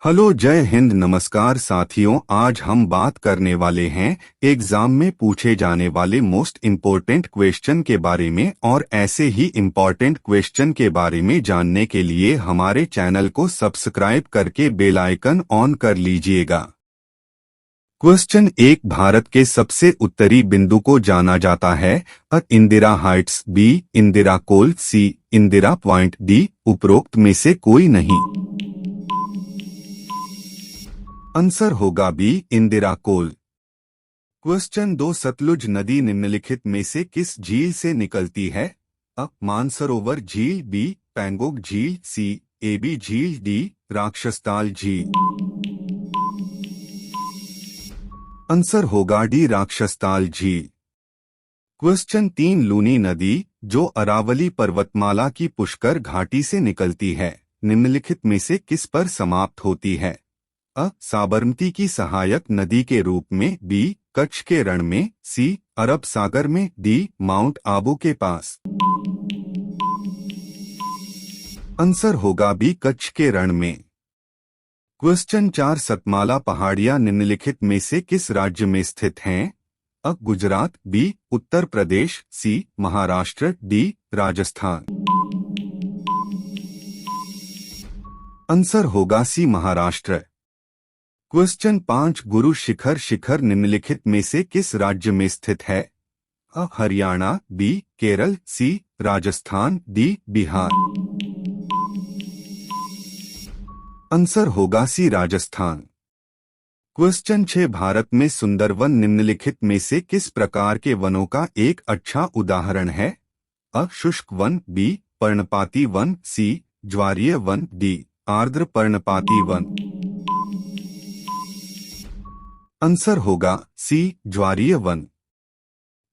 Hello, जय हिंद, नमस्कार साथियों। आज हम बात करने वाले हैं एग्जाम में पूछे जाने वाले मोस्ट इम्पोर्टेंट क्वेश्चन के बारे में, और ऐसे ही इम्पोर्टेंट क्वेश्चन के बारे में जानने के लिए हमारे चैनल को सब्सक्राइब करके बेल आइकन ऑन कर लीजिएगा। क्वेश्चन 1, भारत के सबसे उत्तरी बिंदु को जाना जाता है? अ. Indira heights, B. Indira col, C. Indira point, D. उपरोक्त में से कोई नहीं। आंसर होगा B. Indira col. Question 2, Sutlej नदी निम्नलिखित में से किस झील से निकलती है? अ. मानसरोवर झील, बी. पैंगोंग झील, सी. एबी झील, डी. राक्षसताल झील। आंसर होगा डी. राक्षसताल झील। क्वेश्चन 3, लूनी नदी जो अरावली पर्वतमाला की पुष्कर घाटी से निकलती है, निम्नलिखित में से किस पर समाप्त होती है? अ. साबरमती की सहायक नदी के रूप में, बी. कच्छ के रण में, सी. अरब सागर में, डी. माउंट आबू के पास। आंसर होगा बी. कच्छ के रण में। क्वेश्चन 4, सतमाला पहाड़ियां निम्नलिखित में से किस राज्य में स्थित हैं? अ. गुजरात, बी. उत्तर प्रदेश, सी. महाराष्ट्र, डी. राजस्थान। आंसर होगा सी. महाराष्ट्र। क्वेश्चन 5, गुरु शिखर शिखर निम्नलिखित में से किस राज्य में स्थित है? अ. हरियाणा, बी. केरल, सी. राजस्थान, डी. बिहार। आंसर होगा सी. राजस्थान। क्वेश्चन 6, भारत में सुंदरवन निम्नलिखित में से किस प्रकार के वनों का एक अच्छा उदाहरण है? अ. शुष्क वन, बी. पर्णपाती वन, सी. ज्वारीय वन, डी. आर्द्र पर्णपाती वन। आंसर होगा सी. ज्वारीय वन।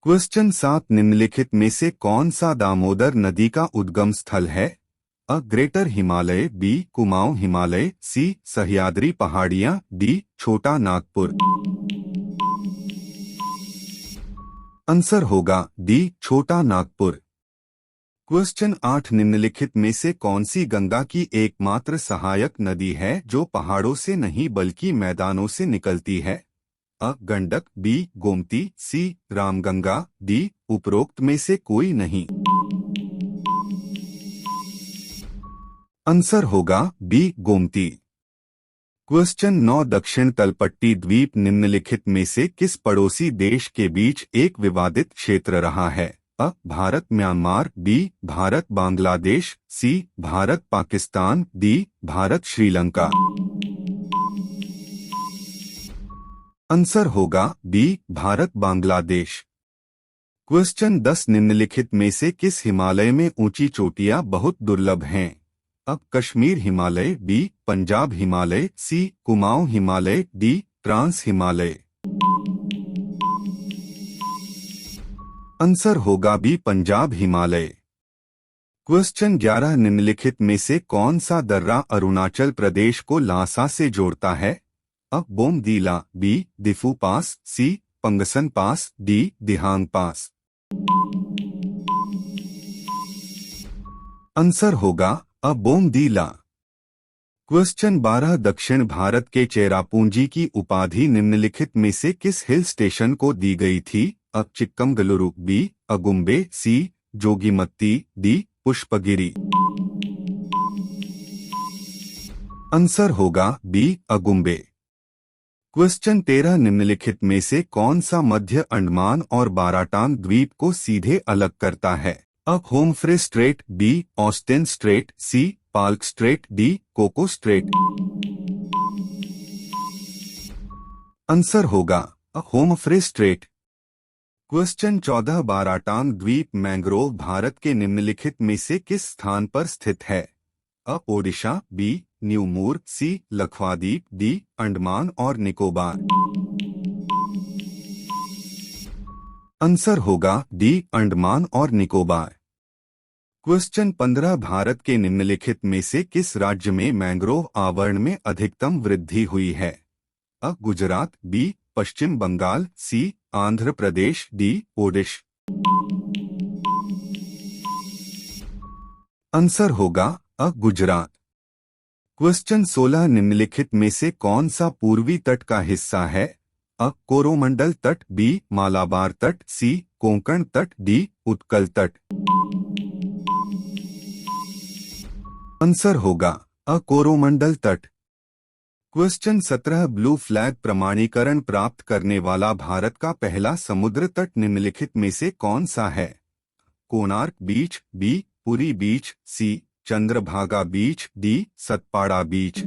क्वेश्चन 7, निम्नलिखित में से कौन सा दामोदर नदी का उद्गम स्थल है? अ. Greater Himalaya, B. Kumaon Himalaya, C. Sahyadri पहाड़ियां, डी. छोटा नागपुर। आंसर होगा डी. छोटा नागपुर। क्वेश्चन 8, निम्नलिखित में से कौन सी गंगा की एकमात्र सहायक नदी है जो पहाड़ों से नहीं बल्कि मैदानों से निकलती है? अ. गंडक, बी. गोमती, सी. रामगंगा, डी. उपरोक्त में से कोई नहीं। आंसर होगा बी. गोमती। क्वेश्चन 9, दक्षिण तलपट्टी द्वीप निम्नलिखित में से किस पड़ोसी देश के बीच एक विवादित क्षेत्र रहा है? A. Bharat Myanmar, B. Bharat Bangladesh, C. Bharat Pakistan, D. Bharat Sri Lanka. Answer होगा बी. भारत बांग्लादेश। क्वेश्चन 10, निम्नलिखित में से किस हिमालय में ऊंची चोटियां बहुत दुर्लभ हैं? अ. Kashmir Himalaya, B. Punjab Himalaya, C. Kumaon Himalaya, D. Trans Himalaya. Answer होगा बी. पंजाब हिमालय। क्वेश्चन 11, निम्नलिखित में से कौन सा दर्रा अरुणाचल प्रदेश को लासा से जोड़ता है? अ. बोमदीला, बी. दिफू पास, सी. पंगसन पास, डी. दिहांग पास। आंसर होगा अ. बोमदीला। क्वेश्चन 12, दक्षिण भारत के चेरापूंजी की उपाधि निम्नलिखित में से किस हिल स्टेशन को दी गई थी? अ. चिक्कमगलुरु, बी. अगुम्बे, सी. जोगीमत्ती, डी. पुष्पगिरी। आंसर होगा बी. अगुम्बे। क्वेश्चन 13, निम्नलिखित में से कौन सा मध्य अंडमान और बाराटांग द्वीप को सीधे अलग करता है? अ. Homfray strait, B. Austin strait, C. Palk strait, D. Coco strait. Answer होगा अ. Homfray strait. क्वेश्चन 14, बाराटांग द्वीप मैंग्रोव भारत के निम्नलिखित में से किस स्थान पर स्थित है? अ. ओडिशा, बी. न्यूमूर, सी. लक्षद्वीप, डी. अंडमान और निकोबार। आंसर होगा डी. अंडमान और निकोबार। क्वेश्चन 15, भारत के निम्नलिखित में से किस राज्य में मैंग्रोव आवरण में अधिकतम वृद्धि हुई है? अ. गुजरात, बी. पश्चिम बंगाल, सी. आंध्र प्रदेश, डी. ओडिशा। आंसर होगा अ. गुजरात। क्वेश्चन 16 निम्नलिखित में से कौन सा पूर्वी तट का हिस्सा है? अ कोरोमंडल तट, बी मालाबार तट, सी कोंकण तट, डी उत्कल तट। आंसर होगा अ कोरोमंडल तट। क्वेश्चन 17 ब्लू फ्लैग प्रमाणीकरण प्राप्त करने वाला भारत का पहला समुद्र तट निम्नलिखित में से कौन सा है? कोणार्क बीच, बी पुरी बीच, सी चंद्रभागा बीच, डी सतपाड़ा बीच।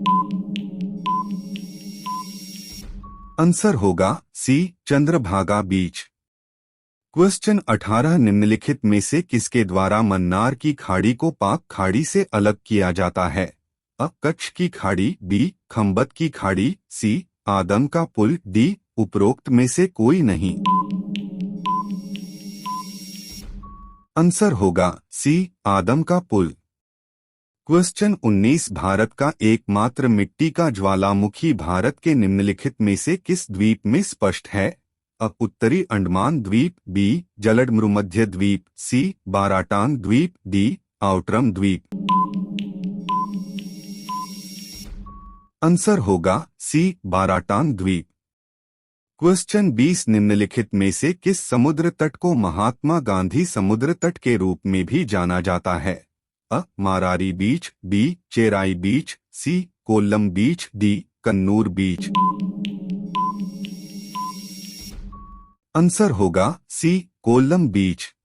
आंसर होगा सी चंद्रभागा बीच। क्वेश्चन 18 निम्नलिखित में से किसके द्वारा मन्नार की खाड़ी को पाक खाड़ी से अलग किया जाता है? अ कच्छ की खाड़ी, बी खंबत की खाड़ी, सी आदम का पुल, डी उपरोक्त में से कोई नहीं। आंसर होगा सी आदम का पुल। क्वेश्चन 19 भारत का एकमात्र मिट्टी का ज्वालामुखी भारत के निम्नलिखित में से किस द्वीप में स्पष्ट है? अ उत्तरी अंडमान द्वीप, बी जलडमृमध्य द्वीप, सी बाराटांग द्वीप, डी आउटरम द्वीप। आंसर होगा सी बाराटांग द्वीप। क्वेश्चन 20 निम्नलिखित में से किस समुद्र तट को महात्मा गांधी समुद्र तट के रूप में भी जाना जाता है? अ मारारी बीच, बी चेराई बीच, सी कोल्लम बीच, डी कन्नूर बीच। आंसर होगा सी कोल्लम बीच।